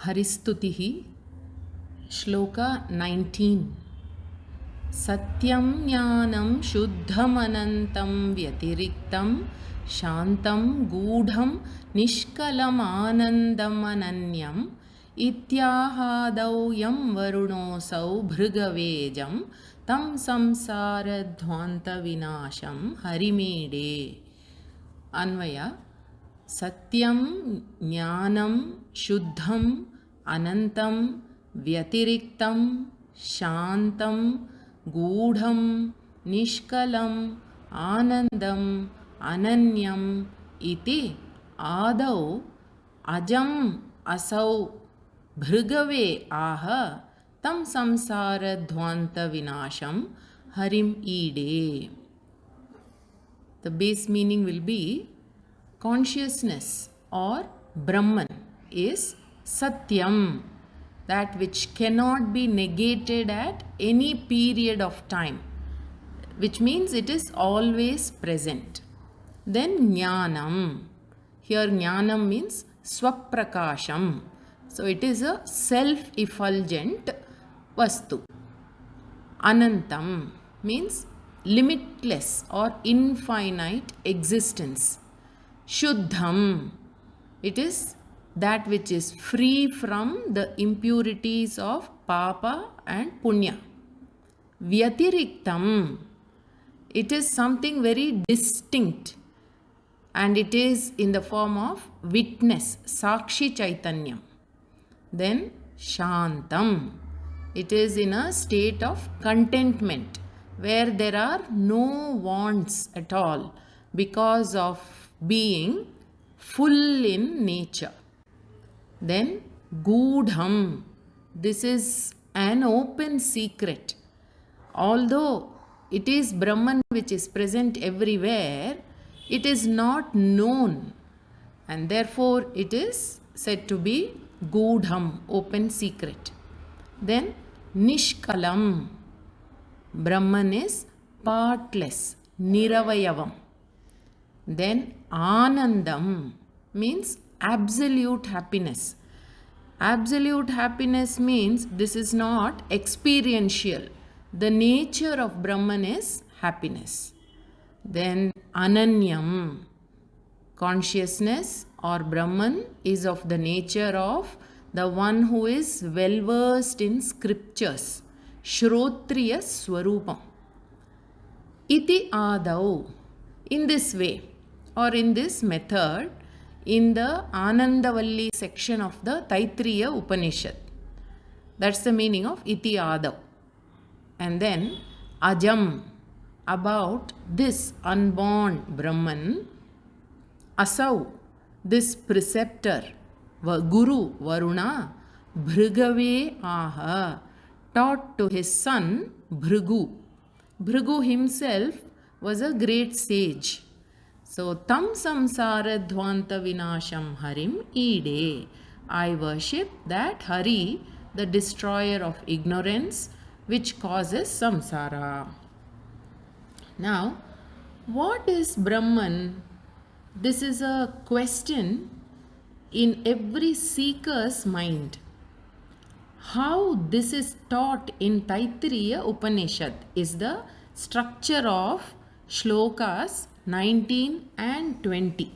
Haristuti, Shloka 19. Satyam jnanam shuddham anantam vyatiriktam shantam gudham nishkalam anandam ananyam ityahadau yam varunosau bhrigavejam tam samsara dhvanta vinasham harimede. Anvaya. Satyam jnanam shuddham anantam vyatiriktam shantam gudham nishkalam anandam ananyam iti adau ajam asau bhrigave aha tam samsara dhvanta vinasham harim ide. The base meaning will be consciousness or Brahman is Satyam, that which cannot be negated at any period of time, which means it is always present. Then Jnanam. Here Jnanam means Swaprakasham. So it is a self-effulgent Vastu. Anantam means limitless or infinite existence. Shuddham, it is that which is free from the impurities of papa and punya. Vyatiriktam, it is something very distinct and it is in the form of witness, sakshi chaitanyam. Then shantam, it is in a state of contentment where there are no wants at all because of being full in nature. Then gudham, this is an open secret. Although it is Brahman which is present everywhere, it is not known and therefore it is said to be gudham, open secret. Then nishkalam, Brahman is partless, niravayavam. Then Anandam means absolute happiness. Absolute happiness means this is not experiential. The nature of Brahman is happiness. Then Ananyam, consciousness or Brahman is of the nature of the one who is well versed in scriptures. Shrotriya Swarupam. Iti Adau. In this way, or in this method, in the Anandavalli section of the Taittiriya Upanishad. That's the meaning of iti adav. And then ajam, about this unborn Brahman. Asau, this preceptor, Guru Varuna, Bhrigave aha, taught to his son Bhrigu. Bhrigu himself was a great sage. So, tam samsara dhvanta vinasham harim ide. I worship that Hari, the destroyer of ignorance, which causes samsara. Now, what is Brahman? This is a question in every seeker's mind. How this is taught in Taittiriya Upanishad is the structure of shlokas 19 and 20.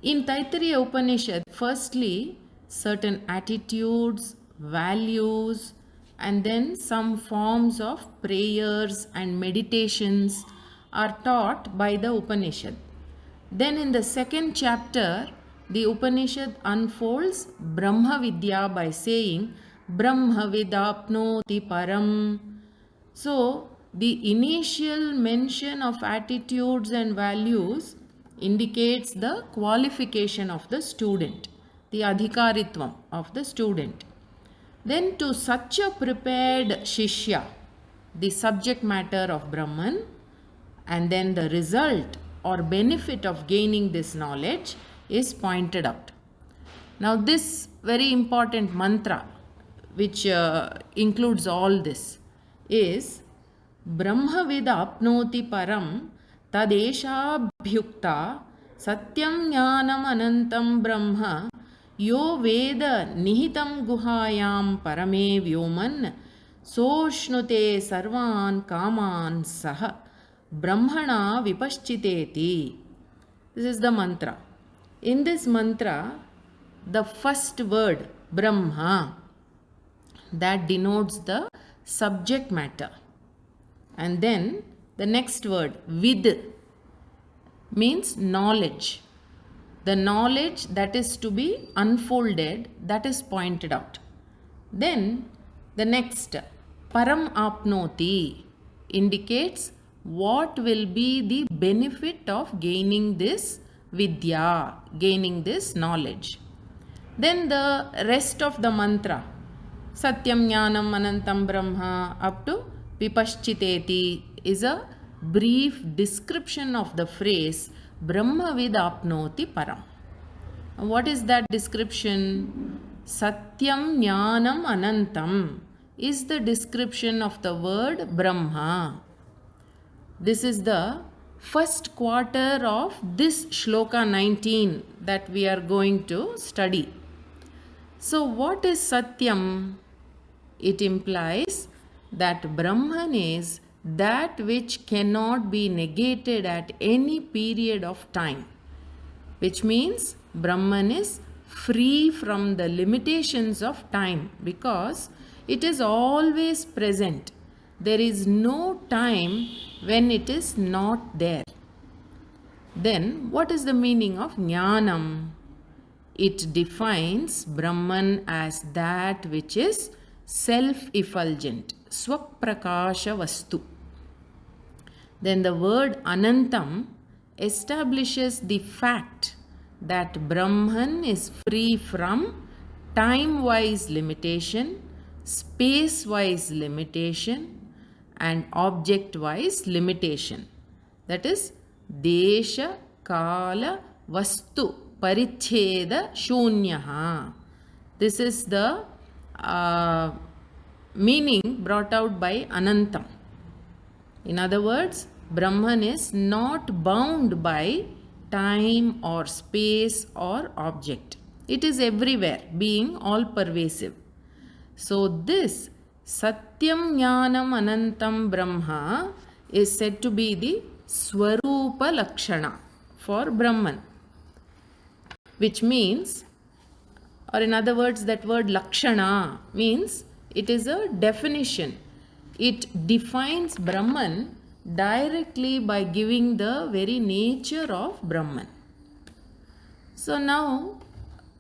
In Taittiriya Upanishad, firstly, certain attitudes, values, and then some forms of prayers and meditations are taught by the Upanishad. Then in the second chapter, the Upanishad unfolds Brahma Vidya by saying Brahma Vidapnoti Param. So, the initial mention of attitudes and values indicates the qualification of the student, the adhikaritvam of the student. Then to such a prepared shishya, the subject matter of Brahman, and then the result or benefit of gaining this knowledge is pointed out. Now this very important mantra, which includes all this, is Brahmavid apnoti param tadeshabhyukta satyam jnanam anantam brahma यो वेद निहितं गुहायां परमे व्योमन् सोष्णुते सर्वान् कामान् सह brahmana vipashchiteti. This is the mantra. In this mantra, the first word Brahma, that denotes the subject matter. And then the next word Vid means knowledge. The knowledge that is to be unfolded, that is pointed out. Then the next Param Apnoti indicates what will be the benefit of gaining this vidya, gaining this knowledge. Then the rest of the mantra, Satyam Jnanam Anantam Brahma up to Vipashchiteti, is a brief description of the phrase Brahmavid Apnoti Param. What is that description? Satyam Jnanam Anantam is the description of the word Brahma. This is the first quarter of this shloka 19 that we are going to study. So what is Satyam? It implies that Brahman is that which cannot be negated at any period of time, which means Brahman is free from the limitations of time because it is always present. There is no time when it is not there. Then what is the meaning of Jnanam? It defines Brahman as that which is self-effulgent, swaprakasha vastu. Then the word Anantam establishes the fact that Brahman is free from time-wise limitation, space-wise limitation, and object-wise limitation. That is Desha, Kala, Vastu, Paricheda, Shunyaha. This is the meaning brought out by Anantam. In other words, Brahman is not bound by time or space or object. It is everywhere, being all pervasive. So this Satyam Jnanam Anantam Brahma is said to be the Swarupa Lakshana for Brahman, which means, or in other words, that word Lakshana means it is a definition. It defines Brahman directly by giving the very nature of Brahman. So now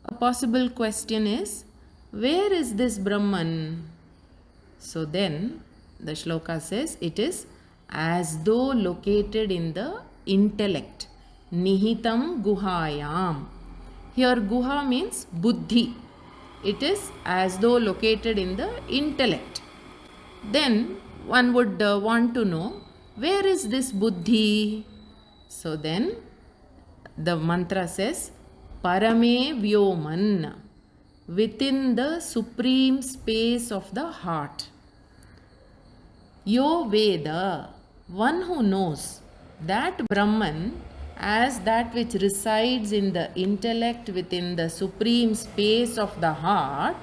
a possible question is, where is this Brahman? So then the shloka says it is as though located in the intellect. Nihitam guhayam. Here guha means buddhi. It is as though located in the intellect. Then one would want to know, where is this buddhi? So then the mantra says parame vyoman, within the supreme space of the heart. Yo Veda, one who knows that Brahman as that which resides in the intellect within the supreme space of the heart,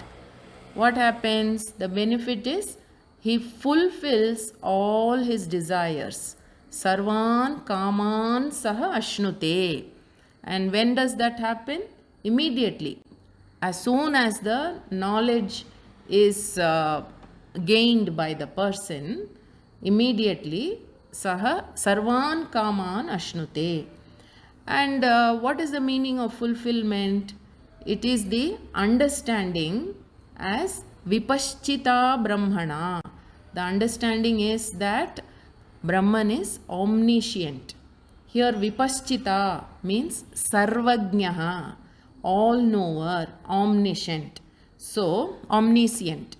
what happens? The benefit is he fulfills all his desires. Sarvan kaman saha ashnute. And when does that happen? Immediately. As soon as the knowledge is gained by the person, immediately saha sarvan kaman ashnute. And what is the meaning of fulfillment? It is the understanding as vipashchita brahmana. The understanding is that Brahman is omniscient. Here vipashchita means sarvagnaha, all knower, omniscient. So omniscient.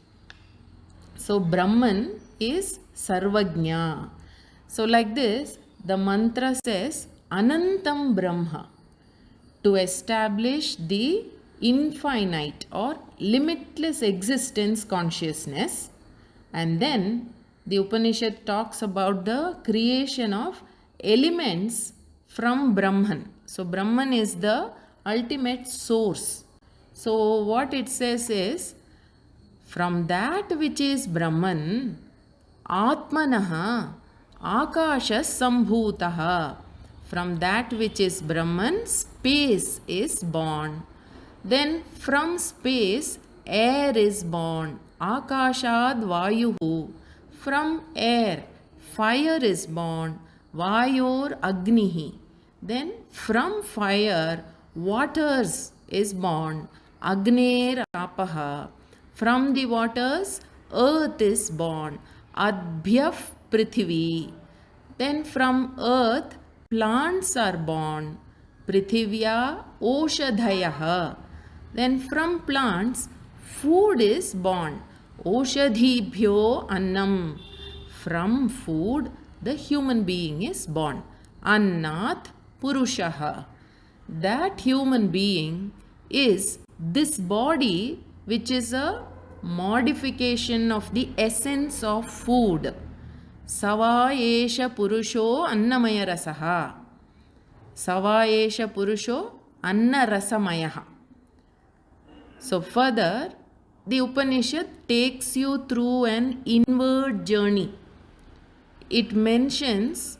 So Brahman is sarvagnya. So like this, the mantra says Anantam Brahma, to establish the infinite or limitless existence consciousness. And then the Upanishad talks about the creation of elements from Brahman. So Brahman is the ultimate source. So what it says is, from that which is Brahman, Atmanaha Akasha Sambhutaha. From that which is Brahman, space is born. Then from space, air is born. Akashad Vayuhu. From air, fire is born. Vayor Agnihi. Then from fire, waters is born. Agner Apaha. From the waters, earth is born. Adbhyaf Prithvi. Then from earth, plants are born. Prithivya Oshadhayaha. Then from plants, food is born. Oshadhibhyo Annam. From food, the human being is born. Annat Purushaha. That human being is this body, which is a modification of the essence of food. Savaesha Purusho Annamaya Rasaha. Savaesha Purusho Anna Rasamayaha. So further, the Upanishad takes you through an inward journey. It mentions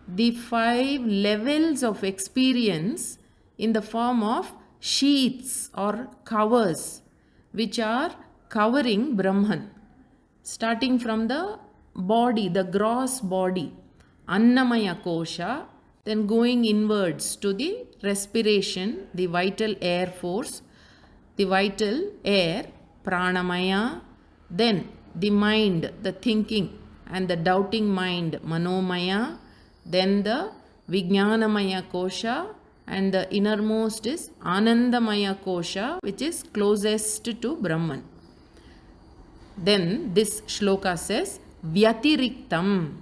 the 5 levels of experience in the form of sheaths or covers, which are covering Brahman. Starting from the body, the gross body, Annamaya Kosha, then going inwards to the respiration, the vital air force, the vital air, Pranamaya, then the mind, the thinking and the doubting mind, Manomaya, then the Vijnanamaya Kosha, and the innermost is Anandamaya Kosha, which is closest to Brahman. Then this shloka says Vyatiriktam.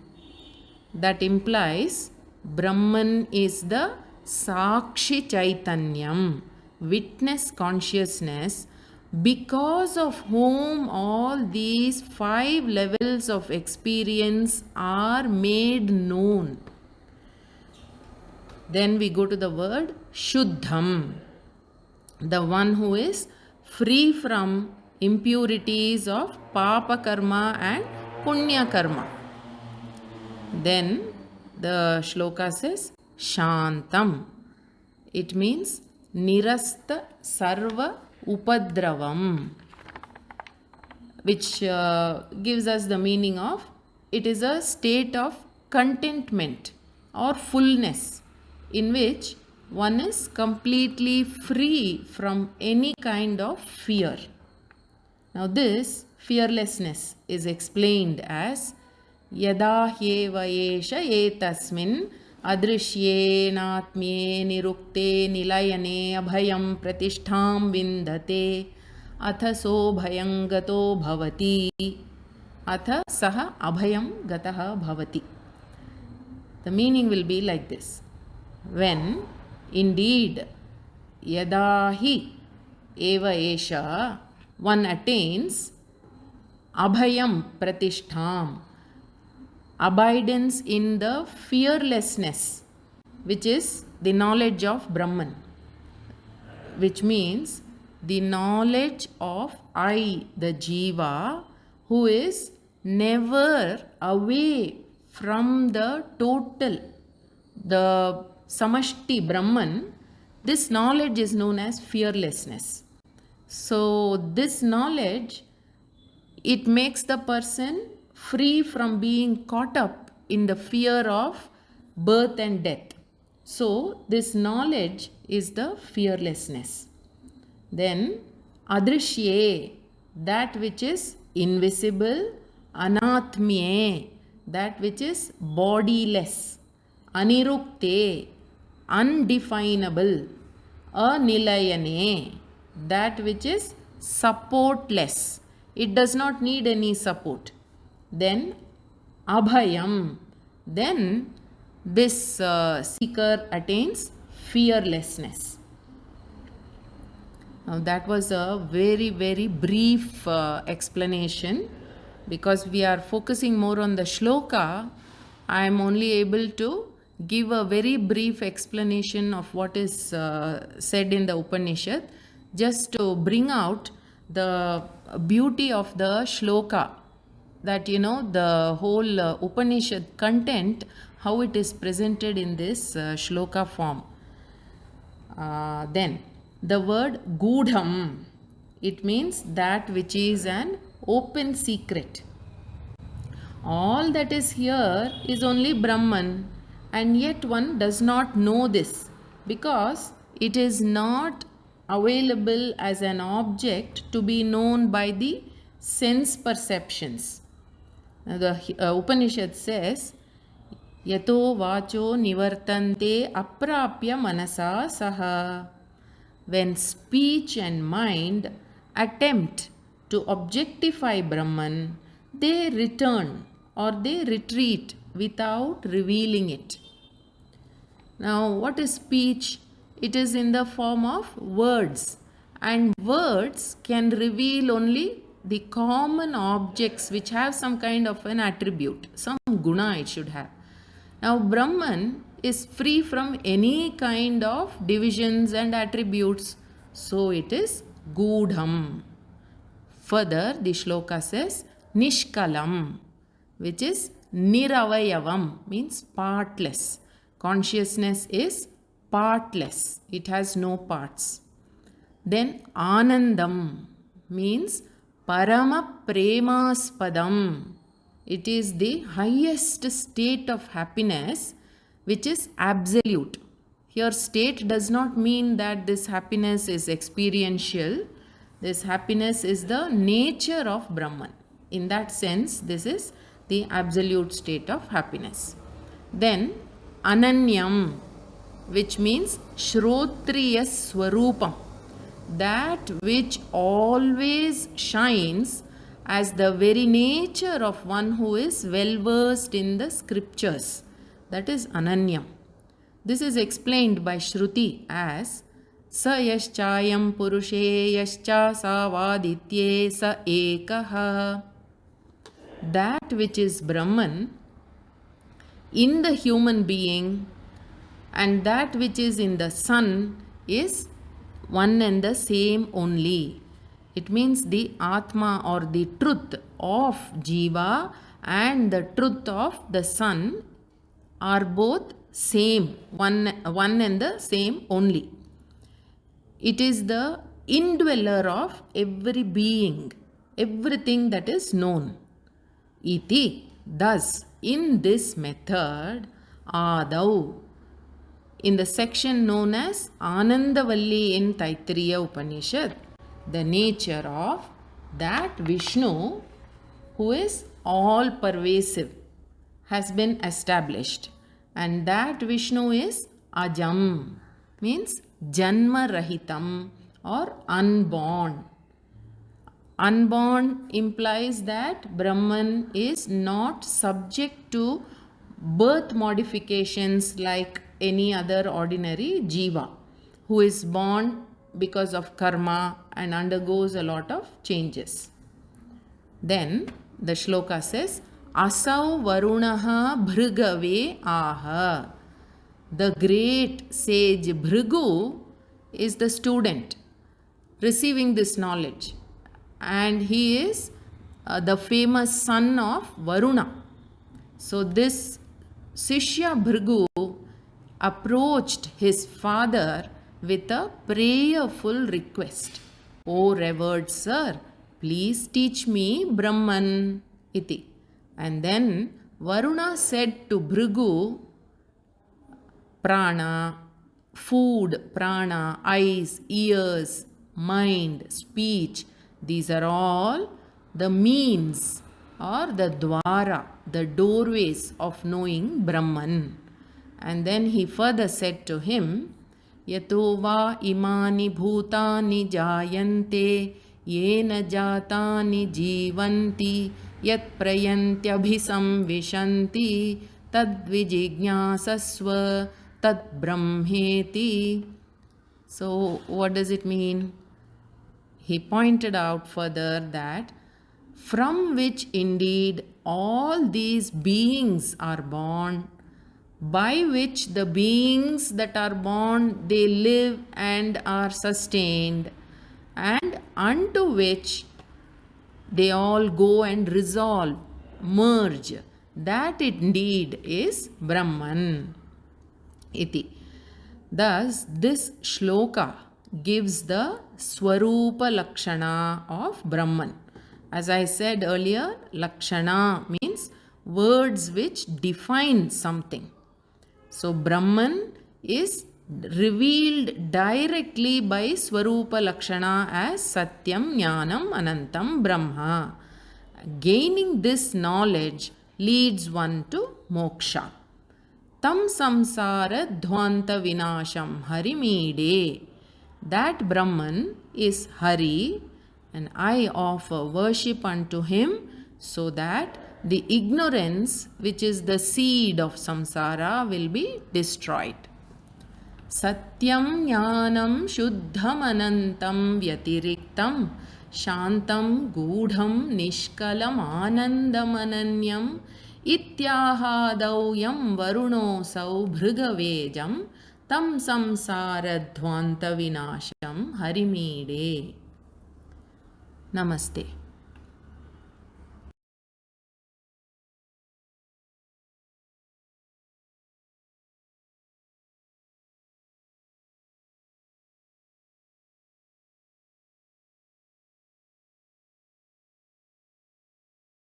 That implies Brahman is the Sakshi Chaitanyam, witness consciousness, because of whom all these 5 levels of experience are made known. Then we go to the word Shuddham, the one who is free from impurities of Papa Karma and Punya Karma. Then the shloka says Shantam. It means Nirasta Sarva Upadravam, which gives us the meaning of it is a state of contentment or fullness in which one is completely free from any kind of fear. Now this fearlessness is explained as Yada hyeva esha etasmin adrishyena nirukte nilayane abhayam pratishtham vindate athaso bhayam gato bhavati atha saha abhayam gataha bhavati. The meaning will be like this. When indeed yadahi eva esha, one attains abhayam pratishtham, abidance in the fearlessness, which is the knowledge of Brahman, which means the knowledge of I, the Jiva, who is never away from the total, the Samashti Brahman. This knowledge is known as fearlessness. So this knowledge, it makes the person free from being caught up in the fear of birth and death. So this knowledge is the fearlessness. Then adrishye, that which is invisible, anatmye, that which is bodiless, anirukte, undefinable, anilayane, that which is supportless. It does not need any support. Then abhayam, then this seeker attains fearlessness. Now that was a very, very brief explanation. Because we are focusing more on the shloka, I am only able to give a very brief explanation of what is said in the Upanishad. just to bring out the beauty of the shloka, that the whole Upanishad content, how it is presented in this shloka form. Then the word gudham, it means that which is an open secret. All that is here is only Brahman, and yet one does not know this because it is not available as an object to be known by the sense perceptions. Now the Upanishad says, Yato vacho nivartante aprapya manasa saha. When speech and mind attempt to objectify Brahman, they return or they retreat without revealing it. Now, what is speech? It is in the form of words, and words can reveal only the common objects which have some kind of an attribute, some guna it should have. Now, Brahman is free from any kind of divisions and attributes, so it is gudham. Further, the shloka says nishkalam, which is niravayavam, means partless. Consciousness is partless, it has no parts. Then anandam means parama premaspadam. It is the highest state of happiness which is absolute. Here, state does not mean that this happiness is experiential. This happiness is the nature of Brahman. In that sense, this is the absolute state of happiness. Then ananyam, which means shrotriya swarupam, that which always shines as the very nature of one who is well versed in the scriptures. That is ananyam. This is explained by Shruti as sa yaschayam purushe yascha savaditye sa ekaha. That which is Brahman in the human being and that which is in the sun is one and the same only. It means the Atma or the truth of Jiva and the truth of the sun are both same, one and the same only. It is the indweller of every being, everything that is known. Iti, thus, in this method, Adau, in the section known as Anandavalli in Taittiriya Upanishad, the nature of that Vishnu who is all pervasive has been established, and that Vishnu is Ajam, means Janma Rahitam or unborn. Unborn implies that Brahman is not subject to birth modifications like any other ordinary jiva who is born because of karma and undergoes a lot of changes. Then the shloka says, Asau Varunaha Bhrigave Aha. The great sage Bhrigu is the student receiving this knowledge, and he is the famous son of Varuna. So this Sishya Bhrigu approached his father with a prayerful request. O revered sir, please teach me Brahman iti. And then Varuna said to Bhrigu, prana, food, prana, eyes, ears, mind, speech, these are all the means or the dwara, the doorways of knowing Brahman. And then he further said to him, Yato va imani bhutani jayante yena jatani jivanti yat prayantyabhisam vishanti tad vijignyasasva tad brahmeti. So what does it mean? He pointed out further that from which indeed all these beings are born, by which the beings that are born, they live and are sustained, and unto which they all go and resolve, merge. That indeed is Brahman. Iti. Thus, this shloka gives the Swarupa Lakshana of Brahman. As I said earlier, Lakshana means words which define something. So, Brahman is revealed directly by Swarupa Lakshana as Satyam, Jnanam, Anantam, Brahma. Gaining this knowledge leads one to moksha. Tam samsara dhvanta vinasham harimide. That Brahman is Hari, and I offer worship unto him so that the ignorance which is the seed of samsara will be destroyed. Satyam jnanam shuddham anantam vyatiriktam shantam gudham nishkalam anandam ananyam ityahadauyam varunosau bhrigavejam tam samsaradhvanta vinasham harimide. Namaste.